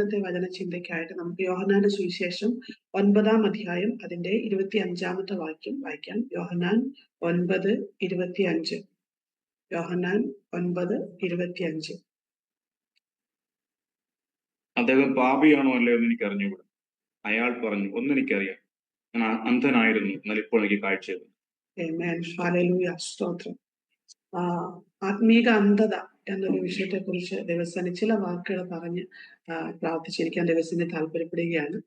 ഇന്നത്തെ വചനചിന്തയ്ക്കായിട്ട് നമുക്ക് യോഹന്നാന്റെ സുവിശേഷം 9-ാം അധ്യായം അതിന്റെ 25-ാമത്തെ വാക്യം വായിക്കാം. യോഹന്നാൻ 9:25. യോഹന്നാൻ 9:25. അദ്ദേഹം പാപിയാണോ അല്ലയോ എന്ന് എനിക്ക് അറിഞ്ഞുകൂടാ. അയാൾ പറഞ്ഞു, ഒന്നെനിക്കറിയാം, ഞാൻ അന്ധനായിരുന്നു, എന്നാൽ ഇപ്പോൾ എനിക്ക് കാഴ്ചയുണ്ട്. ഹല്ലേലൂയ, സ്തോത്രം. ആത്മീക അന്ധത എന്നൊരു വിഷയത്തെ കുറിച്ച് ദിവസേന ചില വാക്കുകൾ പറഞ്ഞ് പ്രാർത്ഥിച്ചിരിക്കാൻ ദിവസേന താല്പര്യപ്പെടുകയാണ്.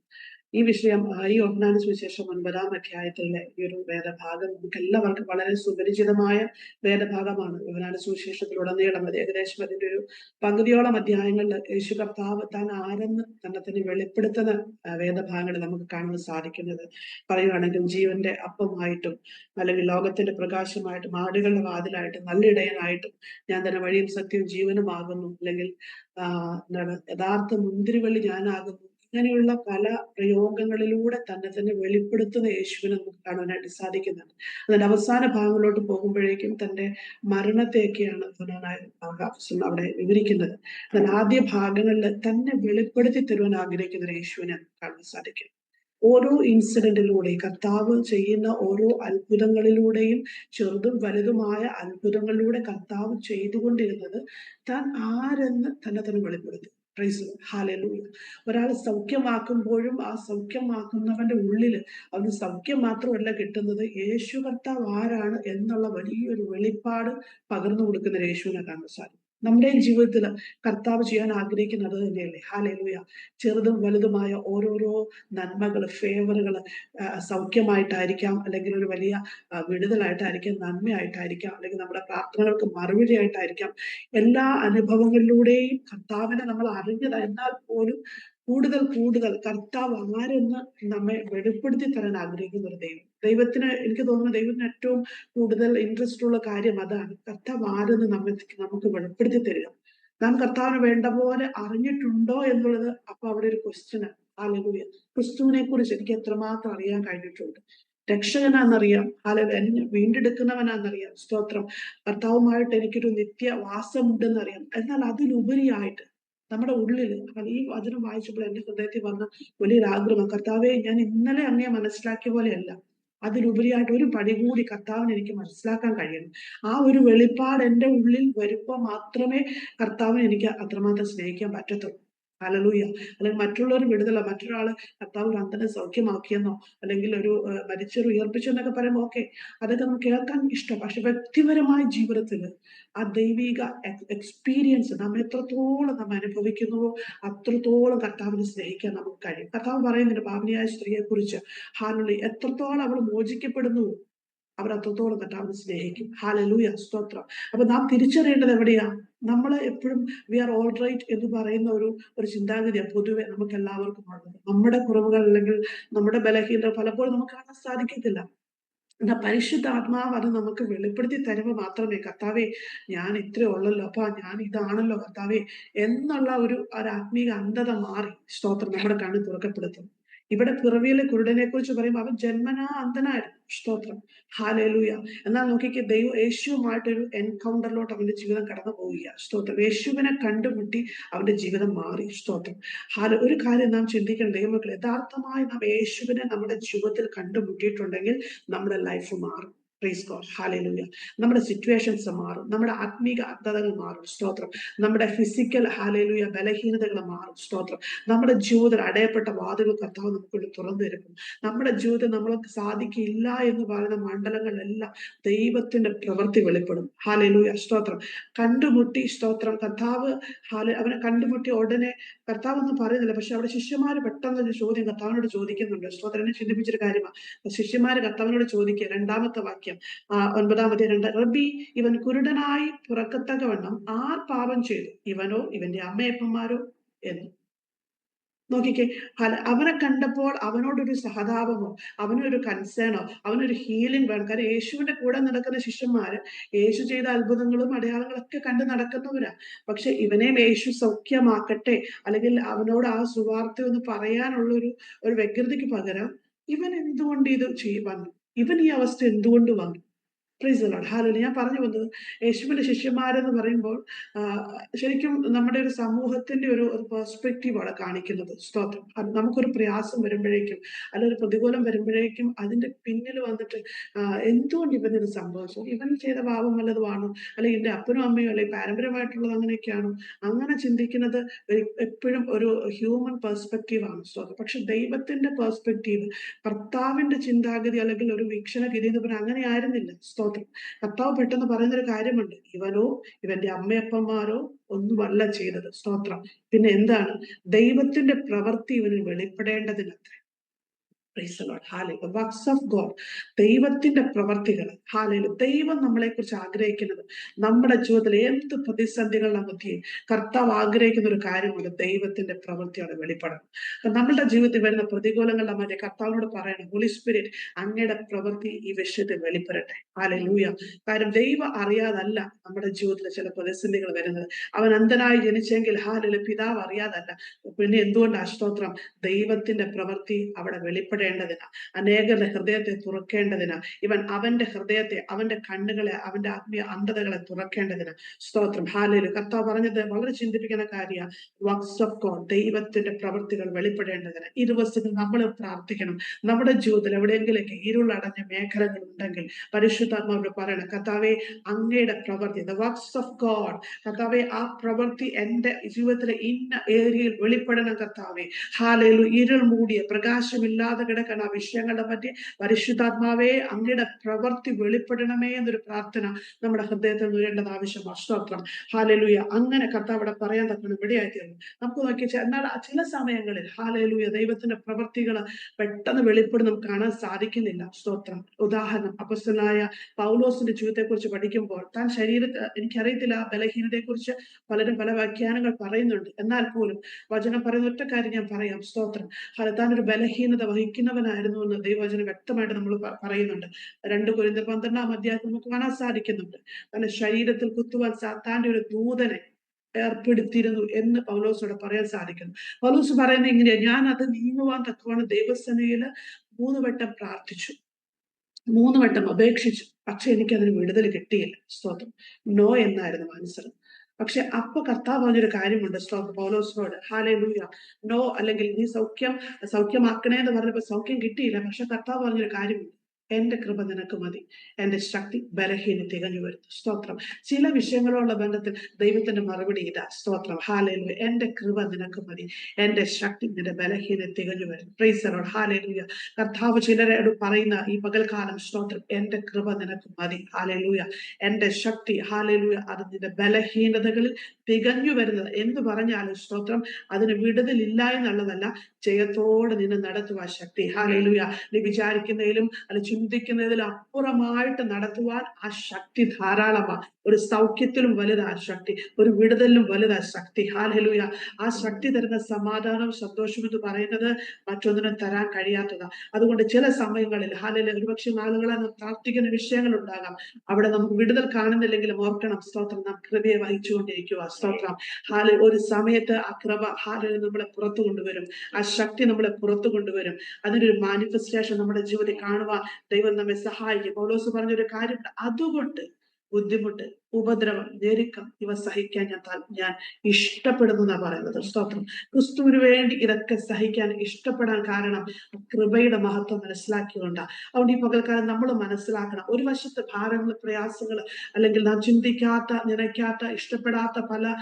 ഈ വിഷയം ഈ യോഹന്നാന്റെ സുവിശേഷം 9-ാം അധ്യായത്തിലെ ഈ ഒരു വേദഭാഗം നമുക്ക് എല്ലാവർക്കും വളരെ സുപരിചിതമായ വേദഭാഗമാണ്. യോഹന്നാന്റെ സുവിശേഷത്തിലുടനീളം ഏകദേശം അതിന്റെ ഒരു പകുതിയോളം അധ്യായങ്ങളിൽ യേശു കർത്താവ് താൻ ആരെന്ന് തന്നെ വെളിപ്പെടുത്തുന്ന വേദഭാഗങ്ങൾ നമുക്ക് കാണാൻ സാധിക്കുന്നത്. പറയുകയാണെങ്കിൽ ജീവന്റെ അപ്പമായിട്ടും അല്ലെങ്കിൽ ലോകത്തിന്റെ പ്രകാശമായിട്ടും ആടുകളുടെ വാതിലായിട്ടും നല്ലിടയനായിട്ടും ഞാൻ തന്നെ വഴിയും സത്യവും ജീവനുമാകുന്നു, അല്ലെങ്കിൽ എന്താണ് യഥാർത്ഥ മുന്തിരിവള്ളി ഞാനാകുന്നു, ഇങ്ങനെയുള്ള പല പ്രയോഗങ്ങളിലൂടെ തന്നെ വെളിപ്പെടുത്തുന്ന യേശുവിനെ നമുക്ക് കാണാനായിട്ട് സാധിക്കുന്നുണ്ട്. അതിന്റെ അവസാന ഭാഗങ്ങളിലോട്ട് പോകുമ്പോഴേക്കും തന്റെ മരണത്തെയൊക്കെയാണ് അവിടെ വിവരിക്കുന്നത്. എന്നാൽ ആദ്യ ഭാഗങ്ങളിൽ തന്നെ വെളിപ്പെടുത്തി തരുവാൻ ആഗ്രഹിക്കുന്ന യേശുവിനെ കാണാൻ സാധിക്കും. ഓരോ ഇൻസിഡന്റിലൂടെയും കർത്താവ് ചെയ്യുന്ന ഓരോ അത്ഭുതങ്ങളിലൂടെയും ചെറുതും വലുതുമായ അത്ഭുതങ്ങളിലൂടെ കർത്താവ് ചെയ്തുകൊണ്ടിരുന്നത് താൻ ആരെന്ന് തന്നെ വെളിപ്പെടുത്തി. ഹല്ലേലൂയ. ഒരാൾ സൗഖ്യമാക്കുമ്പോഴും ആ സൗഖ്യമാക്കുന്നവന്റെ ഉള്ളിൽ അവന് സൗഖ്യം മാത്രമല്ല കിട്ടുന്നത്, യേശു കർത്താവ് ആരാണ് എന്നുള്ള വലിയൊരു വെളിപ്പാട് പകർന്നു കൊടുക്കുന്ന യേശുവിനെ കാണാൻ സാധിക്കും. നമ്മുടെ ജീവിതത്തിൽ കർത്താവ് ചെയ്യാൻ ആഗ്രഹിക്കുന്നത് തന്നെയല്ലേ? ഹല്ലേലൂയ. ചെറുതും വലുതുമായ ഓരോരോ നന്മകൾ, ഫേവറുകൾ, സൗഖ്യമായിട്ടായിരിക്കാം, അല്ലെങ്കിൽ ഒരു വലിയ വിടുതലായിട്ടായിരിക്കാം, നന്മയായിട്ടായിരിക്കാം, അല്ലെങ്കിൽ നമ്മുടെ പ്രാർത്ഥനകൾക്ക് മറുപടിയായിട്ടായിരിക്കാം. എല്ലാ അനുഭവങ്ങളിലൂടെയും കർത്താവിനെ നമ്മൾ അറിഞ്ഞത്, എന്നാൽ പോലും കൂടുതൽ കർത്താവ് ആരെന്ന് നമ്മെ വെളിപ്പെടുത്തി തരാൻ ആഗ്രഹിക്കുന്ന ഒരു ദൈവത്തിന് എനിക്ക് തോന്നുന്നു ദൈവത്തിന് ഏറ്റവും കൂടുതൽ ഇൻട്രസ്റ്റ് ഉള്ള കാര്യം അതാണ്. കർത്താവ് ആരെന്ന് നമുക്ക് വെളിപ്പെടുത്തി തരിക. നാം കർത്താവിന് വേണ്ട പോലെ അറിഞ്ഞിട്ടുണ്ടോ എന്നുള്ളത് അപ്പൊ അവിടെ ഒരു ക്വസ്റ്റ്യൻ. ഹല്ലേലൂയ. ക്രിസ്തുവിനെ കുറിച്ച് എനിക്ക് എത്രമാത്രം അറിയാൻ കഴിഞ്ഞിട്ടുണ്ട്. രക്ഷകനാന്നറിയാം, എന്നെ വീണ്ടെടുക്കുന്നവനാന്നറിയാം, സ്തോത്രം. കർത്താവുമായിട്ട് എനിക്കൊരു നിത്യവാസമുണ്ടെന്നറിയാം. എന്നാൽ അതിലുപരിയായിട്ട് നമ്മുടെ ഉള്ളിൽ ഈ വചനം വായിച്ചപ്പോൾ എന്റെ ഹൃദയത്തിൽ വന്ന വലിയൊരു ആഗ്രഹം, കർത്താവെ ഞാൻ ഇന്നലെ അങ്ങയെ മനസ്സിലാക്കിയ പോലെയല്ല, അതിലുപരിയായിട്ട് ഒരു പടി കൂടി കർത്താവിനെ എനിക്ക് മനസ്സിലാക്കാൻ കഴിയണം. ആ ഒരു വെളിപ്പാട് എന്റെ ഉള്ളിൽ വരുമ്പോൾ മാത്രമേ കർത്താവിനെ എനിക്ക് അത്രമാത്രം സ്നേഹിക്കാൻ പറ്റത്തുള്ളൂ. ഹല്ലേലൂയ. അല്ലെങ്കിൽ മറ്റുള്ളവർ വിടുതല, മറ്റൊരാള് കർത്താവ് അന്ധനെ സൗഖ്യമാക്കിയെന്നോ അല്ലെങ്കിൽ ഒരു മരിച്ചൊരു ഉയർപ്പിച്ചെന്നൊക്കെ പറയുമ്പോൾ ഓക്കെ, അതൊക്കെ നമുക്ക് കേൾക്കാൻ ഇഷ്ടം. പക്ഷെ വ്യക്തിപരമായ ജീവിതത്തിൽ ആ ദൈവിക എക്സ്പീരിയൻസ് നാം എത്രത്തോളം നാം അനുഭവിക്കുന്നുവോ അത്രത്തോളം കർത്താവിനെ സ്നേഹിക്കാൻ നമുക്ക് കഴിയും. കർത്താവ് പറയുന്നുണ്ട് പാപിനിയായ സ്ത്രീയെ കുറിച്ച്, ഹല്ലേലൂയ, എത്രത്തോളം അവൾ മോചിക്കപ്പെടുന്നു അവർ അത്രത്തോളം കർത്താവിനെ സ്നേഹിക്കും. ഹല്ലേലൂയ, സ്തോത്രം. അപ്പൊ നാം തിരിച്ചറിയേണ്ടത് എവിടെയാ? നമ്മൾ എപ്പോഴും വി ആർ ഓൾ റൈറ്റ് എന്ന് പറയുന്ന ഒരു ചിന്താഗതിയാണ് പൊതുവെ നമുക്ക് എല്ലാവർക്കും ഉള്ളത്. നമ്മുടെ കുറവുകൾ അല്ലെങ്കിൽ നമ്മുടെ ബലഹീനത പലപ്പോഴും നമുക്ക് കാണാൻ സാധിക്കത്തില്ല. എന്നാ പരിശുദ്ധ ആത്മാവ് അത് നമുക്ക് വെളിപ്പെടുത്തി തരുമ്പോൾ മാത്രമേ കർത്താവെ ഞാൻ ഇത്രേ ഉള്ളല്ലോ, അപ്പൊ ഞാൻ ഇതാണല്ലോ കർത്താവെ എന്നുള്ള ഒരു ആത്മീക അന്ധത മാറി, സ്തോത്രം, നമ്മുടെ കണ്ണ് തുറക്കപ്പെടുത്തും. ഇവിടെ പിറവിയിലെ കുരുടനെ കുറിച്ച് പറയുമ്പോൾ അവൻ ജന്മനാ അന്ധനായിരുന്നു, സ്തോത്രം. ഹല്ലേലൂയ. എന്നാൽ നോക്കിക്ക് യേശുവുമായിട്ടൊരു എൻകൗണ്ടറിലോട്ട് അവന്റെ ജീവിതം കടന്നു പോവുക, സ്തോത്രം. യേശുവിനെ കണ്ടുമുട്ടി അവന്റെ ജീവിതം മാറി, സ്തോത്രം. ഒരു കാര്യം നാം ചിന്തിക്കണം ദൈവമക്കൾ, യഥാർത്ഥമായി നാം യേശുവിനെ നമ്മുടെ ജീവിതത്തിൽ കണ്ടുമുട്ടിയിട്ടുണ്ടെങ്കിൽ നമ്മുടെ ലൈഫ് മാറും. Praise God. ഹല്ലേലൂയ. നമ്മുടെ സിറ്റുവേഷൻസ് മാറും, നമ്മുടെ ആത്മീക അന്ധതകൾ മാറും, സ്തോത്രം. നമ്മുടെ ഫിസിക്കൽ ഹല്ലേലൂയ ബലഹീനതകൾ മാറും, സ്തോത്രം. നമ്മുടെ ജീവിതത്തിൽ അടയപ്പെട്ട വാതിലുകൾ കർത്താവ് നമുക്കുള്ളിൽ തുറന്നു തരും. നമ്മുടെ ജീവിതത്തിൽ നമ്മൾക്ക് സാധിക്കില്ല എന്ന് പറയുന്ന മണ്ഡലങ്ങളിലെല്ലാം ദൈവത്തിന്റെ പ്രവൃത്തി വെളിപ്പെടും. ഹല്ലേലൂയ, സ്തോത്രം. കണ്ടുമുട്ടി, സ്തോത്രം. കർത്താവ് അവനെ കണ്ടുമുട്ടിയ ഉടനെ കർത്താവ് ഒന്നും പറയുന്നില്ല, പക്ഷെ അവിടെ ശിഷ്യന്മാര് പെട്ടെന്നൊരു ചോദ്യം കർത്താവിനോട് ചോദിക്കുന്നുണ്ട്. സ്തോത്രനെ ചിന്തിപ്പിച്ചൊരു കാര്യമാണ്. ശിഷ്യന്മാര് കർത്താവിനോട് ചോദിക്കുക, 2-ാമത്തെ വാക്യം 9-ാമത്തെ 2, റബ്ബി, ഇവൻ കുരുടനായി പിറക്കത്തക്കവണ്ണം ആർ പാപം ചെയ്തു, ഇവനോ ഇവന്റെ അമ്മയപ്പന്മാരോ എന്ന്. നോക്കിക്കേ, അവനെ കണ്ടപ്പോൾ അവനോടൊരു സഹതാപമോ അവനൊരു കൺസേണോ അവനൊരു ഹീലിംഗ് വേണം. കാരണം യേശുവിന്റെ കൂടെ നടക്കുന്ന ശിഷ്യന്മാര് യേശു ചെയ്ത അത്ഭുതങ്ങളും അടയാളങ്ങളൊക്കെ കണ്ട് നടക്കുന്നവരാ. പക്ഷെ ഇവനെയും യേശു സൗഖ്യമാക്കട്ടെ, അല്ലെങ്കിൽ അവനോട് ആ സുവാർത്ത ഒന്ന് പറയാനുള്ള ഒരു വ്യഗ്രതയ്ക്ക് പകരം ഇവൻ എന്തുകൊണ്ട് ഇത് വന്നു, ഇവൻ ഈ അവസ്ഥ എന്തുകൊണ്ട് വന്നു, പ്രൈസ് ദി ലോർഡ്. ഹല്ലേലൂയ. ഞാൻ പറഞ്ഞു വന്നത് യേശുവിന്റെ ശിഷ്യന്മാരെന്ന് പറയുമ്പോൾ ശരിക്കും നമ്മുടെ ഒരു സമൂഹത്തിന്റെ ഒരു പെർസ്പെക്റ്റീവാണ് കാണിക്കുന്നത്. സ്തോത്രം. അത് നമുക്കൊരു പ്രയാസം വരുമ്പോഴേക്കും അല്ല ഒരു പ്രതികൂലം വരുമ്പോഴേക്കും അതിന്റെ പിന്നിൽ വന്നിട്ട് എന്തുകൊണ്ട് ഇവനിത് സംഭവിച്ചു, ഇവൻ ചെയ്ത പാപം വല്ലതുമാണോ, അല്ലെങ്കിൽ എന്റെ അപ്പനും അമ്മയും അല്ലെങ്കിൽ പാരമ്പര്യമായിട്ടുള്ളത് അങ്ങനെയൊക്കെയാണോ, അങ്ങനെ ചിന്തിക്കുന്നത് എപ്പോഴും ഒരു ഹ്യൂമൻ പെർസ്പെക്റ്റീവ് ആണ്. സ്തോത്രം. പക്ഷെ ദൈവത്തിന്റെ പെർസ്പെക്റ്റീവ്, കർത്താവിന്റെ ചിന്താഗതി അല്ലെങ്കിൽ ഒരു വീക്ഷണഗതി എന്ന് പറഞ്ഞാൽ അങ്ങനെ ആയിരുന്നില്ല. സ്തോത്രം. കർത്താവ് പെട്ടെന്ന് പറയുന്നൊരു കാര്യമുണ്ട്, ഇവനോ ഇവന്റെ അമ്മയപ്പന്മാരോ ഒന്നുമല്ല ചെയ്തത്. സ്തോത്രം. പിന്നെ എന്താണ്? ദൈവത്തിന്റെ പ്രവൃത്തി ഇവനിൽ വെളിപ്പെടേണ്ടതിന്. Praise the Lord. Hallelujah. The works of God. ദൈവത്തിന്റെ പ്രവർത്തികൾ. ഹാലയിലൂയ. ദൈവം നമ്മളെ കുറിച്ച് ആഗ്രഹിക്കുന്നത് നമ്മുടെ ജീവിതത്തിൽ എന്ത് പ്രതിസന്ധികളുടെ മധ്യേ കർത്താവ് ആഗ്രഹിക്കുന്ന ഒരു കാര്യമാണ് ദൈവത്തിന്റെ പ്രവൃത്തിയാണ് വെളിപ്പെടണം. നമ്മളുടെ ജീവിതത്തിൽ വരുന്ന പ്രതികൂലങ്ങളുടെ മധ്യേ കർത്താവിനോട് പറയണം, ഹോളി സ്പിരിറ്റ് അങ്ങയുടെ പ്രവൃത്തി ഈ വിഷയത്തിൽ വെളിപ്പെടട്ടെ. ഹാലയിലൂയ. കാര്യം ദൈവം അറിയാതല്ല നമ്മുടെ ജീവിതത്തിൽ ചില പ്രതിസന്ധികൾ വരുന്നത്. അവൻ അന്ധനായി ജനിച്ചെങ്കിൽ ഹാലയിലൂയ പിതാവ് അറിയാതല്ല. പിന്നെ എന്തുകൊണ്ടാണ്? സ്തോത്രം. ദൈവത്തിന്റെ പ്രവൃത്തി അവിടെ വെളിപ്പെടേണ്ടതിനാ, അനേകരുടെ ഹൃദയത്തെ തുറക്കേണ്ടതിനാ, ഇവൻ അവന്റെ ഹൃദയത്തെ, അവന്റെ കണ്ണുകളെ, അവന്റെ ആത്മീയ അന്ധതകളെ തുറക്കേണ്ടതിനാ. സ്തോത്രം. ഹല്ലേലൂയ. കർത്താവ് പറഞ്ഞത് വളരെ ചിന്തിപ്പിക്കുന്ന കാര്യമാണ്. വർക്സ് ഓഫ് ഗോഡ്, ദൈവത്തിന്റെ പ്രവൃത്തികൾ വെളിപ്പെടേണ്ടതിന് ഈ ദിവസത്തിൽ നമ്മൾ പ്രാർത്ഥിക്കണം. നമ്മുടെ ജീവിതത്തിൽ എവിടെയെങ്കിലേക്ക് ഇരുളടഞ്ഞ മേഖലകൾ ഉണ്ടെങ്കിൽ പരിശുദ്ധാത്മാവോട് പറയണം, കർത്താവേ അങ്ങയുടെ പ്രവൃത്തി, ദ വർക്സ് ഓഫ് ഗോഡ്, കർത്താവെ ആ പ്രവൃത്തി എന്റെ ജീവിതത്തിലെ ഇന്ന ഏരിയയിൽ വെളിപ്പെടണം കർത്താവെ. ഹാലയിലൂയ. ഇരുൾ മൂടിയ പ്രകാശമില്ലാതെ കിടക്കുന്ന ആ വിഷയങ്ങളുടെ പറ്റി പരിശുദ്ധാത്മാവേ അങ്ങയുടെ പ്രവൃത്തി വെളിപ്പെടണമേ എന്നൊരു പ്രാർത്ഥന നമ്മുടെ ഹൃദയത്തിൽ ഉയരേണ്ടത് ആവശ്യമാണ്. സ്തോത്രം. ഹാലയിലൂയ. അങ്ങനെ കർത്താവ് ഇവിടെ പറയാൻ തക്കണം ഇവിടെയായിത്തീർന്നു. നമുക്ക് നോക്കി എന്നാൽ ചില സമയങ്ങളിൽ ഹാലയിലൂയ ദൈവത്തിന്റെ പ്രവൃത്തികൾ പെട്ടെന്ന് വെളിപ്പെടും നമുക്ക് കാണാൻ സാധിക്കുന്നില്ല. സ്തോത്രം. ഉദാഹരണം, അപ്പോസ്തലനായ പൗലോസിന്റെ ജീവിതത്തെ കുറിച്ച് പഠിക്കുമ്പോൾ താൻ എനിക്കറിയത്തില്ല, ബലഹീനതയെ കുറിച്ച് പലരും പല വ്യാഖ്യാനങ്ങൾ പറയുന്നുണ്ട്. എന്നാൽ പോലും വചനം പറയുന്ന ഒറ്റ കാര്യം ഞാൻ പറയാം. സ്തോത്രം. താൻ ഒരു ബലഹീനത വഹിക്കുന്നവനായിരുന്നു എന്ന് ദൈവവചനം വ്യക്തമായിട്ട് നമ്മൾ പറയുന്നുണ്ട്. 2 കൊരിന്ത്യർ 12-ാം അധ്യായത്തിൽ നമുക്ക് കാണാൻ സാധിക്കുന്നുണ്ട്. തന്റെ ശരീരത്തിൽ കുത്തുവാൻ സാത്താന്റെ ഒരു ദൂതനെ ഏർപ്പെടുത്തിയിരുന്നു എന്ന് പൗലോസോട് പറയാൻ സാധിക്കുന്നു. പൗലോസ് പറയുന്നത് ഇങ്ങനെയാ, ഞാൻ അത് നീങ്ങുവാൻ തക്കവണ്ണം ദൈവസന്നിധിയിൽ 3 വട്ടം പ്രാർത്ഥിച്ചു, 3 വട്ടം അപേക്ഷിച്ചു, പക്ഷെ എനിക്കതിന് വിടുതൽ കിട്ടിയില്ല. സ്തോത്രം. നോ എന്നായിരുന്നു ആൻസർ. പക്ഷെ അപ്പൊ കർത്താവ് പറഞ്ഞൊരു കാര്യമുണ്ട്. സ്തോത്രം. പൗലോസിനോട് ഹാലയിലൂയ. നോ, അല്ലെങ്കിൽ നീ സൗഖ്യമാക്കണേ എന്ന് പറഞ്ഞപ്പോ സൗഖ്യം കിട്ടിയില്ല. പക്ഷെ കർത്താവ് പറഞ്ഞൊരു കാര്യമുണ്ട്, എന്റെ കൃപ നിനക്ക് മതി, എന്റെ ശക്തി ബലഹീന തികഞ്ഞു വരുന്നു. സ്തോത്രം. ചില വിഷയങ്ങളുള്ള ബന്ധത്തിൽ ദൈവത്തിന്റെ മറുപടി ഇതാ. സ്തോത്രം. ഹാലയിലൂയ. എന്റെ കൃപ നിനക്ക് മതി, എന്റെ ശക്തി നിന്റെ ബലഹീന തികഞ്ഞു വരുന്നു. Price the Lord. ഹാലയിലൂയ. കർത്താവ് ചിലരോട് പറയുന്ന ഈ പകൽക്കാലം, സ്തോത്രം, എന്റെ കൃപ നിനക്ക് മതി, ഹാലയിലൂയ, എന്റെ ശക്തി, ഹാലയിലൂയ, അത് നിന്റെ ബലഹീനതകളിൽ തികഞ്ഞു വരുന്നത് എന്ന് പറഞ്ഞാലും സ്തോത്രം, അതിന് വിടുതലില്ല എന്നുള്ളതല്ല, ജയത്തോടെ നിന്നെ നടത്തുവാൻ ശക്തി. ഹാലയിലൂയ. നീ വിചാരിക്കുന്നതിലും അല്ല ചിന്തിക്കുന്നതിലും അപ്പുറമായിട്ട് നടത്തുവാൻ ആ ശക്തി ധാരാളമാണ്. ഒരു സൗഖ്യത്തിലും വലുതാ ശക്തി, ഒരു വിടുതലിലും വലുതാ ശക്തി. ഹാലയിലൂയ. ആ ശക്തി തരുന്ന സമാധാനവും സന്തോഷവും എന്ന് പറയുന്നത് മറ്റൊന്നിനും തരാൻ കഴിയാത്തതാ. അതുകൊണ്ട് ചില സമയങ്ങളിൽ ഹാലയിലൂയ, ഒരുപക്ഷെ ആളുകളെ പ്രാർത്ഥിക്കുന്ന വിഷയങ്ങൾ ഉണ്ടാകാം, അവിടെ നമുക്ക് വിടുതൽ കാണുന്നില്ലെങ്കിലും ഓർക്കണം, സ്തോത്രം, നാം കൃപയെ വഹിച്ചുകൊണ്ടിരിക്കുക. സ്തോത്രം. ഒരു സമയത്ത് ആ കൃപ ഹാലയിലൂയ നമ്മളെ പുറത്തു കൊണ്ടുവരും, ആ ശക്തി നമ്മളെ പുറത്തു കൊണ്ടുവരും. അതിനൊരു മാനിഫെസ്റ്റേഷൻ നമ്മുടെ ജീവിതത്തിൽ കാണുവാൻ ദൈവം നമ്മെ സഹായിക്കും. പൗലോസ് പറഞ്ഞൊരു കാര്യം, അതുകൊണ്ട് ബുദ്ധിമുട്ട്, ഉപദ്രവം, ഞെരുക്കം ഇവ സഹിക്കാൻ ഞാൻ ഇഷ്ടപ്പെടുന്നു എന്നാ പറയുന്നത്. സ്തോത്രം. ക്രിസ്തുവിന് വേണ്ടി ഇതൊക്കെ സഹിക്കാൻ ഇഷ്ടപ്പെടാൻ കാരണം കൃപയുടെ മഹത്വം മനസ്സിലാക്കിക്കൊണ്ടാണ്. അതുകൊണ്ട് ഈ പകൽക്കാലം നമ്മൾ മനസ്സിലാക്കണം, ഒരു വശത്ത് ഭാരങ്ങൾ, പ്രയാസങ്ങൾ, അല്ലെങ്കിൽ നാം ചിന്തിക്കാത്ത, നനയ്ക്കാത്ത, ഇഷ്ടപ്പെടാത്ത പല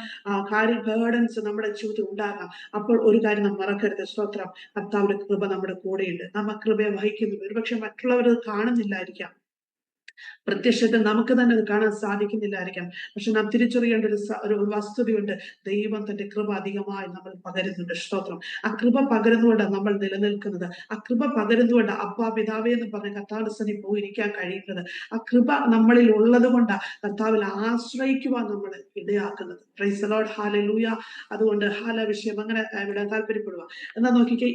ബേർഡൻസ് നമ്മുടെ ജീവിതത്തിൽ ഉണ്ടാകാം. അപ്പോൾ ഒരു കാര്യം നാം മറക്കരുത്. സ്തോത്രം. കർത്താവിന്റെ കൃപ നമ്മുടെ കൂടെയുണ്ട്. നാം ആ കൃപയെ വഹിക്കുന്നു. ഒരുപക്ഷെ മറ്റുള്ളവർ കാണുന്നില്ലായിരിക്കാം, പ്രത്യക്ഷത്തിൽ നമുക്ക് തന്നെ അത് കാണാൻ സാധിക്കുന്നില്ലായിരിക്കാം. പക്ഷെ നാം തിരിച്ചറിയേണ്ട ഒരു വസ്തുതയുണ്ട്, ദൈവം തന്റെ കൃപ അധികമായി നമ്മൾ പകരുന്നുണ്ട്. സ്തോത്രം. ആ കൃപ പകരുന്നുകൊണ്ടാണ് നമ്മൾ നിലനിൽക്കുന്നത്. ആ കൃപ പകരുന്നുകൊണ്ട് അപ്പാ പിതാവേ എന്ന് പറഞ്ഞ കർത്താവിന്റെ സന്നിധിയിൽ പോയിരിക്കാൻ കഴിയുന്നത്. ആ കൃപ നമ്മളിൽ ഉള്ളത് കൊണ്ടാണ് കർത്താവിൽ ആശ്രയിക്കുവാൻ നമ്മൾ ഇടയാക്കുന്നത്. Praise the Lord. ഹല്ലേലൂയ. അതുകൊണ്ട് വിഷയം അങ്ങനെ ഇവിടെ താല്പര്യപ്പെടുക. എന്നാ നോക്കിക്കേ,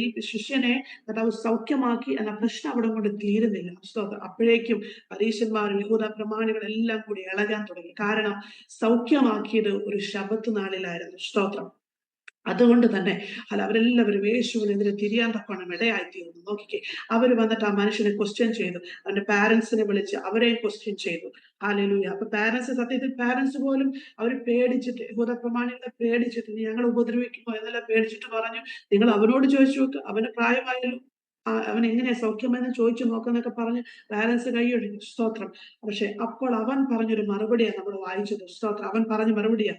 ഈ ശിഷ്യനെ കർത്താവ് സൗഖ്യമാക്കി എന്ന പ്രശ്നം അവിടെ കൊണ്ട് തീരുന്നില്ല. സ്തോത്രം. അപ്പോഴേക്കും പരീശന്മാരും യഹൂദ പ്രമാണികളും എല്ലാം കൂടി ഇളകാൻ തുടങ്ങി. കാരണം സൗഖ്യമാക്കിയത് ഒരു ശബ്ബത്ത് നാളിലായിരുന്നു. സ്തോത്രം. അതുകൊണ്ട് തന്നെ അല്ല അവരെല്ലാവരും യേശുവിനെതിരെ തിരിയാൻ തക്കവണ്ണം ഇടയായിത്തീർന്നു. നോക്കിക്കേ, അവർ വന്നിട്ട് ആ മനുഷ്യനെ ക്വസ്റ്റ്യൻ ചെയ്തു, അവന്റെ പാരന്റ്സിനെ വിളിച്ച് അവരെയും ക്വസ്റ്റ്യൻ ചെയ്തു. ഹല്ലേലൂയ. അപ്പൊ പാരന്റ്സ്, സത്യത്തിൽ പാരന്റ്സ് പോലും അവർ പേടിച്ചിട്ട്, യഹൂദപ്രമാണികളെ പേടിച്ചിട്ട്, "ഇനി ഞങ്ങൾ ഉപദ്രവിക്കുമോ എന്നെല്ലാം പേടിച്ചിട്ട് പറഞ്ഞു, നിങ്ങൾ അവനോട് ചോദിച്ചു നോക്ക്, അവന് പ്രായമായല്ലോ, അവൻ എങ്ങനെയാ സൗഖ്യമെന്ന് ചോദിച്ചു നോക്കുന്നൊക്കെ പറഞ്ഞ് പാരന്റ്സ് കൈയൊഴിഞ്ഞു. സ്തോത്രം. പക്ഷെ അപ്പോൾ അവൻ പറഞ്ഞൊരു മറുപടിയാണ് നമ്മൾ വായിച്ചത്. സ്തോത്രം. അവൻ പറഞ്ഞ മറുപടിയാ,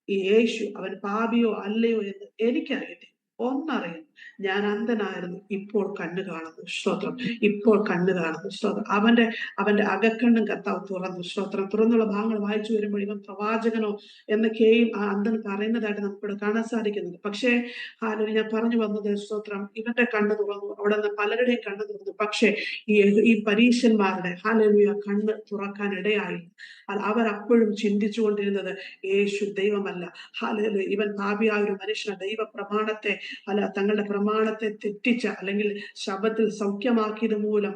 ഈ യേശു അവൻ പാപിയോ അല്ലയോ എന്ന് എനിക്കറിയത്തില്ല, ഒന്നറിയുന്നു, ഞാൻ അന്ധനായിരുന്നു, ഇപ്പോൾ കണ്ണു കാണുന്നു. സ്തോത്രം. ഇപ്പോൾ കണ്ണു കാണുന്നു. സ്തോത്രം. അവന്റെ അവന്റെ അകക്കണ്ണും കർത്താവ് തുറന്നു. സ്തോത്രം. തുറന്നുള്ള ഭാഗങ്ങൾ വായിച്ചു വരുമ്പോൾ ഇവൻ പ്രവാചകനോ എന്നൊക്കെയും ആ അന്ധൻ പറയുന്നതായിട്ട് നമുക്കിവിടെ കാണാൻ സാധിക്കുന്നുണ്ട്. പക്ഷേ ഞാൻ പറഞ്ഞു വന്നത്, സ്തോത്രം, ഇവന്റെ കണ്ണ് തുറന്നു, അവിടെ നിന്ന് പലരുടെയും കണ്ണ് തുറന്നു. പക്ഷേ ഈ പരീശന്മാരുടെ കണ്ണ് തുറക്കാൻ ഇടയായി. അവർ അപ്പോഴും ചിന്തിച്ചുകൊണ്ടിരുന്നത് യേശു ദൈവമല്ല. ഹല്ലേലൂയ. ഇവൻ പാപിയായ ഒരു മനുഷ്യനെ ദൈവ പ്രമാണത്തെ തങ്ങളുടെ പ്രമാണത്തെ തെറ്റിച്ച, അല്ലെങ്കിൽ ശബത്തിൽ സൗഖ്യമാക്കിയത് മൂലം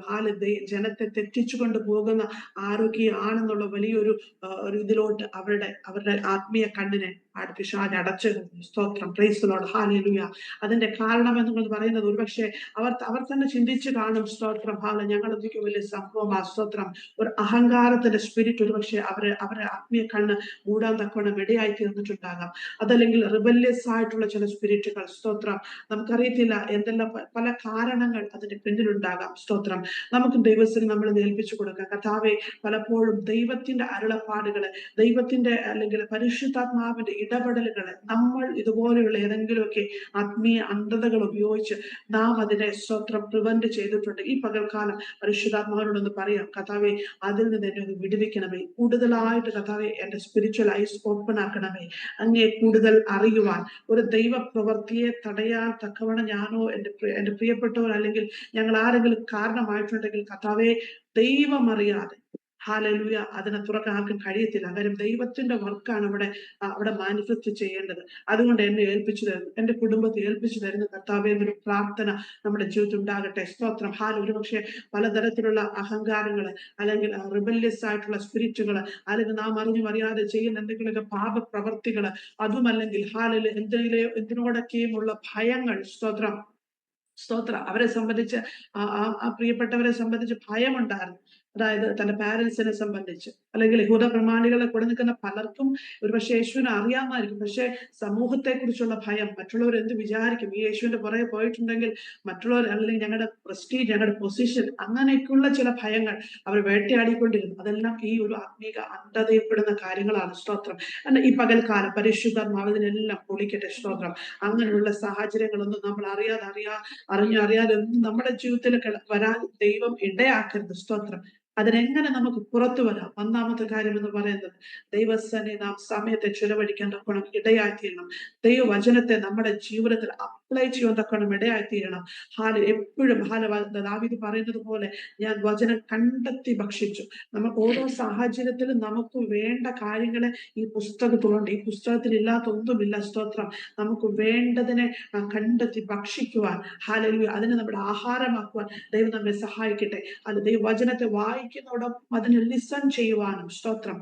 ജനത്തെ തെറ്റിച്ചു കൊണ്ടുപോകുന്ന ആരൊക്കെയാണെന്നുള്ള വലിയൊരു ഒരു ഇതിലോട്ട് അവരുടെ ആത്മീയ കണ്ണിനെ പിശാച് അടച്ചു. സ്തോത്രം. Price the Lord. ഹല്ലേലൂയ. അതിന്റെ കാരണം എന്ന് പറയുന്നത് ഒരുപക്ഷെ അവർ തന്നെ ചിന്തിച്ചു കാണും. സ്തോത്രം. ഞങ്ങൾ എന്തൊക്കെ വലിയ സംഭവം. സ്തോത്രം. ഒരു അഹങ്കാരത്തിന്റെ സ്പിരിറ്റ് ഒരുപക്ഷെ അവരെ ആത്മീയ കണ്ണ് മൂടാൻ തക്കവണ്ണം ഇടയായി തീർന്നിട്ടുണ്ടാകാം. അതല്ലെങ്കിൽ റിബല്യസ് ആയിട്ടുള്ള ചില സ്പിരിറ്റുകൾ. സ്തോത്രം. നമുക്കറിയത്തില്ല എന്തെല്ലാം പല കാരണങ്ങൾ അതിന്റെ പിന്നിലുണ്ടാകാം. സ്തോത്രം. നമുക്ക് ദൈവത്തിന് നമ്മൾ ഏൽപ്പിച്ചു കൊടുക്കാം. കർത്താവേ, പലപ്പോഴും ദൈവത്തിന്റെ അരുളപ്പാടുകള്, ദൈവത്തിന്റെ അല്ലെങ്കിൽ പരിശുദ്ധാത്മാവിന്റെ ഇടപെടലുകള് നമ്മൾ ഇതുപോലെയുള്ള ഏതെങ്കിലുമൊക്കെ ആത്മീയ അന്ധതകൾ ഉപയോഗിച്ച് നാം അതിനെ, സ്തോത്രം, പ്രിവെന്റ് ചെയ്തിട്ടുണ്ട്. ഈ പകൽക്കാലം പരിശുദ്ധാത്മാവിനോടൊന്ന് പറയാം, കർത്താവേ, അതിൽ നിന്ന് എന്നെ ഒന്ന് വിടുവിക്കണമേ. കൂടുതലായിട്ട് കർത്താവേ എന്റെ സ്പിരിച്വൽ ഐസ് ഓപ്പൺ ആക്കണമേ. അങ്ങേ കൂടുതൽ അറിയുവാൻ, ഒരു ദൈവ പ്രവൃത്തിയെ തടയാൻ തക്കവണ്ണം ഞാനോ എന്റെ പ്രിയപ്പെട്ടവർ അല്ലെങ്കിൽ ഞങ്ങൾ ആരെങ്കിലും കാരണമായിട്ടുണ്ടെങ്കിൽ കർത്താവേ, ദൈവം അറിയാതെ ഹല്ലേലൂയ അതിനെ തുറക്കാൻ ആർക്കും കഴിയത്തില്ല. കാര്യം ദൈവത്തിന്റെ വർക്കാണ് അവിടെ മാനിഫെസ്റ്റ് ചെയ്യേണ്ടത്. അതുകൊണ്ട് എന്നെ ഏൽപ്പിച്ചു തരുന്നു, എന്റെ കുടുംബത്തെ ഏൽപ്പിച്ചു തരുന്നു കർത്താവേ എന്നൊരു പ്രാർത്ഥന നമ്മുടെ ജീവിതത്തിൽ ഉണ്ടാകട്ടെ. സ്തോത്രം. ഒരുപക്ഷെ പലതരത്തിലുള്ള അഹങ്കാരങ്ങള്, അല്ലെങ്കിൽ റിബല്യസ് ആയിട്ടുള്ള സ്പിരിറ്റുകള്, അല്ലെങ്കിൽ നാം അറിയാതെ ചെയ്യുന്ന എന്തെങ്കിലുമൊക്കെ പാപപ്രവർത്തികള്, അതുമല്ലെങ്കിൽ എന്തിനോടൊക്കെയുമുള്ള ഭയങ്ങൾ. സ്തോത്രം. അവരെ സംബന്ധിച്ച് ആ പ്രിയപ്പെട്ടവരെ സംബന്ധിച്ച് ഭയമുണ്ടായിരുന്നു. അതായത് തന്റെ പാരന്റ്സിനെ സംബന്ധിച്ച്, അല്ലെങ്കിൽ യഹൂദ പ്രമാണികളെ കൂടെ നിൽക്കുന്ന പലർക്കും ഒരുപക്ഷെ യേശുവിനെ അറിയാമായിരിക്കും. പക്ഷെ സമൂഹത്തെ കുറിച്ചുള്ള ഭയം, മറ്റുള്ളവർ എന്ത് വിചാരിക്കും, ഈ യേശുവിന്റെ പുറകെ പോയിട്ടുണ്ടെങ്കിൽ മറ്റുള്ളവർ, അല്ലെങ്കിൽ ഞങ്ങളുടെ പ്രസ്റ്റീജ്, ഞങ്ങളുടെ പൊസിഷൻ, അങ്ങനെയൊക്കെയുള്ള ചില ഭയങ്ങൾ അവർ വേട്ടയാടിക്കൊണ്ടിരുന്നു. അതെല്ലാം ഈ ഒരു ആത്മീക അന്ധതയിൽപ്പെടുന്ന കാര്യങ്ങളാണ്. സ്തോത്രം. എന്നാൽ ഈ പകൽക്കാലം പരിശുദ്ധാത്മാവ് ഇതിനെല്ലാം പൊളിക്കട്ടെ. സ്തോത്രം. അങ്ങനെയുള്ള സാഹചര്യങ്ങളൊന്നും നമ്മൾ അറിയാതെ ഒന്നും നമ്മുടെ ജീവിതത്തിൽ വരാൻ ദൈവം ഇടയാക്കരുത്. സ്തോത്രം. അതിനെങ്ങനെ നമുക്ക് പുറത്തു വരാം? ഒന്നാമത്തെ കാര്യം എന്ന് പറയുന്നത്, ദൈവസനെ നാം സമയത്തെ ചിലവഴിക്കാൻ തക്കണം ഇടയായിത്തീരണം. ദൈവവചനത്തെ നമ്മുടെ ജീവിതത്തിൽ അപ്ലൈ ചെയ്യാൻ തക്കണം ഇടയായിത്തീരണം. എപ്പോഴും ദാവീദ് പറയുന്നത് പോലെ, ഞാൻ വചനം കണ്ടെത്തി ഭക്ഷിച്ചു. നമുക്ക് ഓരോ സാഹചര്യത്തിലും നമുക്ക് വേണ്ട കാര്യങ്ങളെ ഈ പുസ്തകത്തിലുണ്ട്. ഈ പുസ്തകത്തിൽ ഇല്ലാത്ത ഒന്നുമില്ല. സ്തോത്രം. നമുക്ക് വേണ്ടതിനെ കണ്ടെത്തി ഭക്ഷിക്കുവാൻ, അതിനെ നമ്മുടെ ആഹാരമാക്കുവാൻ ദൈവം നമ്മെ സഹായിക്കട്ടെ. ദൈവവചനത്തെ വായിക്കുന്നതോടൊപ്പം അതിനെ ലിസൺ ചെയ്യുവാനും. സ്തോത്രം.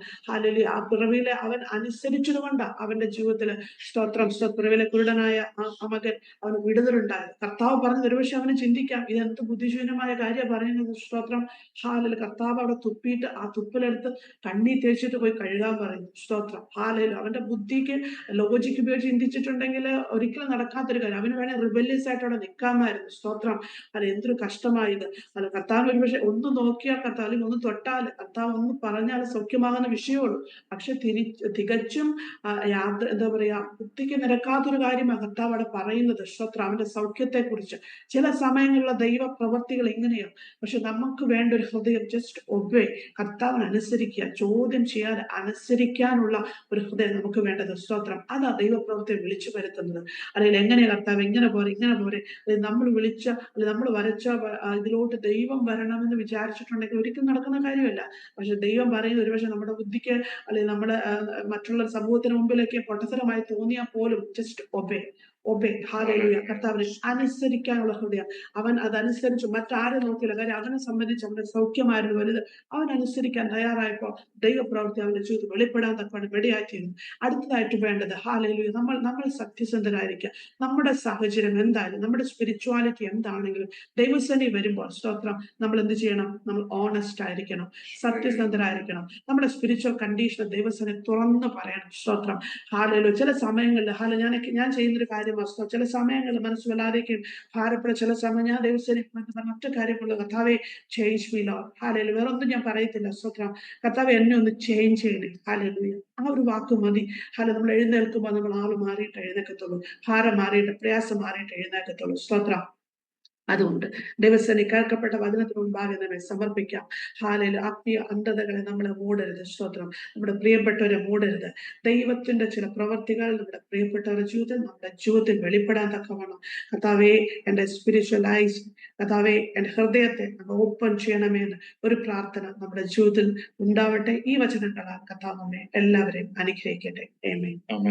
ആ പിറവിയിലെ അവൻ അനുസരിച്ചതുകൊണ്ട് അവന്റെ ജീവിതത്തില്, സ്തോത്രം, പിറവിയിലെ കുരുടനായ ആ മകൻ അവന് വിടുതലുണ്ടായത്. കർത്താവ് പറഞ്ഞത് ഒരുപക്ഷെ അവന് ചിന്തിക്കാം, ഇതെന്ത് ബുദ്ധിശൂന്യമായ കാര്യം പറയുന്നത്. സ്തോത്രം. കർത്താവ് അവിടെ തുപ്പിയിട്ട് ആ തുപ്പിലെടുത്ത് കണ്ണി തേച്ചിട്ട് പോയി കഴുകാൻ പറയുന്നു. സ്തോത്രം. അവന്റെ ബുദ്ധിക്ക്, ലോജിക്ക് ഉപയോഗിച്ച് ചിന്തിച്ചിട്ടുണ്ടെങ്കിൽ ഒരിക്കലും നടക്കാത്തൊരു കാര്യം. അവന് വേണേൽ റിബല്യസ് ആയിട്ട് അവിടെ നിൽക്കാമായിരുന്നു. സ്തോത്രം. എന്തൊരു കഷ്ടമായത്. കർത്താവ് ഒരുപക്ഷെ ഒന്ന് നോക്കിയാൽ, കർത്താവ് അല്ലെങ്കിൽ ഒന്ന് തൊട്ടാൽ, കർത്താവ് ഒന്ന് പറഞ്ഞാൽ സൗഖ്യമാകുന്ന വിഷയമുള്ളൂ. പക്ഷെ തികച്ചും എന്താ പറയാ, ബുദ്ധിക്ക് നിരക്കാത്തൊരു കാര്യമാണ് കർത്താവ് അവിടെ പറയുന്നത്. സ്തോത്രം. അവന്റെ സൗഖ്യത്തെ കുറിച്ച്. ചില സമയങ്ങളിലുള്ള ദൈവ പ്രവൃത്തികൾ ഇങ്ങനെയാണ്. പക്ഷെ നമുക്ക് വേണ്ട ഒരു ഹൃദയം, ജസ്റ്റ് ഒബേ, കർത്താവിന് അനുസരിക്കുക, ചോദ്യം ചെയ്യാതെ അനുസരിക്കാനുള്ള ഒരു ഹൃദയം നമുക്ക് വേണ്ടത്. സ്തോത്രം. അതാ ദൈവപ്രവൃത്തിയെ വിളിച്ചു വരുത്തുന്നത്. അല്ലെങ്കിൽ എങ്ങനെയാ കർത്താവ് ഇങ്ങനെ പോരെ, ഇങ്ങനെ പോരെ, നമ്മൾ വിളിച്ച, അല്ലെങ്കിൽ നമ്മൾ വരച്ച ഇതിലോട്ട് ദൈവം വരണമെന്ന് വിചാരിച്ചിട്ടുണ്ടെങ്കിൽ ഒരിക്കലും നടക്കുന്ന കാര്യമല്ല. പക്ഷെ ദൈവം പറയുന്നത് ഒരുപക്ഷെ നമ്മുടെ ബുദ്ധിക്ക്, അല്ലെങ്കിൽ നമ്മുടെ മറ്റുള്ള സമൂഹത്തിന് മുമ്പിലേക്ക് പൊട്ടത്തരമായി തോന്നിയാൽ പോലും ജസ്റ്റ് ഒബേ. ഒബേ. ഹല്ലേലൂയ. കർത്താവിനെ അനുസരിക്കാനുള്ള ഹൃദയം. അവൻ അതനുസരിച്ചു. മറ്റാരും നോക്കിയില്ല. കാര്യം അവനെ സംബന്ധിച്ച് അവന്റെ സൗഖ്യമായിരുന്നു വലുത്. അവൻ അനുസരിക്കാൻ തയ്യാറായപ്പോ ദൈവപ്രവൃത്തി അവന്റെ ജീവിതത്തിൽ വെളിപ്പെടാൻ തക്കവണ്ണം വെടിയായിത്തീരുന്നു. അടുത്തതായിട്ട് വേണ്ടത് ഹല്ലേലൂയ, നമ്മൾ സത്യസന്ധരായിരിക്കുക. നമ്മുടെ സാഹചര്യം എന്തായാലും, നമ്മുടെ സ്പിരിച്വാലിറ്റി എന്താണെങ്കിലും ദൈവസന്നിധി വരുമ്പോൾ സ്തോത്രം, നമ്മൾ എന്ത് ചെയ്യണം? നമ്മൾ ഓണസ്റ്റ് ആയിരിക്കണം, സത്യസന്ധരായിരിക്കണം. നമ്മുടെ സ്പിരിച്വൽ കണ്ടീഷൻ ദൈവസന്നിധി തുറന്ന് പറയണം. സ്തോത്രം. ഹല്ലേലൂയ. ചില സമയങ്ങളിൽ ഞാൻ ചെയ്യുന്നൊരു കാര്യം വസ്തു, ചില സമയങ്ങളിൽ മനസ്സ് വല്ലാതെയും ഭാരപ്പെടുക. ചില സമയം ഞാൻ ദൈവസന്നിധി ഒറ്റ കാര്യമുള്ള, കർത്താവെ ചേഞ്ച് മീ ലോർഡ്. ഹല്ലേലൂയ. വേറെ ഒന്നും ഞാൻ പറയത്തില്ല. സ്തോത്രം. കർത്താവെ എന്നെ ഒന്ന് ചേഞ്ച് ചെയ്യണേ. ഹല്ലേലൂയ. ആ ഒരു വാക്ക് മതി. നമ്മൾ എഴുന്നേൽക്കുമ്പോൾ നമ്മൾ ആള് മാറിയിട്ട് എഴുന്നേക്കത്തുള്ളൂ, ഭാരം മാറിയിട്ട്, പ്രയാസം മാറിയിട്ട് എഴുന്നേക്കത്തുള്ളൂ. സ്തോത്രം. അതുകൊണ്ട് ദൈവസന്നിധി കേൾക്കപ്പെട്ട വചനത്തിന് മുൻപാകെ നമ്മെ സമർപ്പിക്കാം. ഹല്ലേലൂയ. ആത്മീയ അന്ധതകളെ നമ്മളെ മൂടരുത്. സ്തോത്രം. നമ്മുടെ പ്രിയപ്പെട്ടവരെ മൂടരുത്. ദൈവത്തിന്റെ ചില പ്രവർത്തികൾ നമ്മുടെ പ്രിയപ്പെട്ടവരുടെ ജീവിതത്തിൽ വെളിപ്പെടാൻ തക്കവണ്ണം കർത്താവേ, എന്റെ സ്പിരിച്വൽ ഐസ്, കർത്താവേ, എന്റെ ഹൃദയത്തെ നമ്മൾ ഓപ്പൺ ചെയ്യണമെന്ന് ഒരു പ്രാർത്ഥന നമ്മുടെ ജീവിതത്തിൽ ഉണ്ടാവട്ടെ. ഈ വചനങ്ങളാൽ കർത്താവ് നമ്മെ എല്ലാവരെയും അനുഗ്രഹിക്കട്ടെ. ആമേൻ.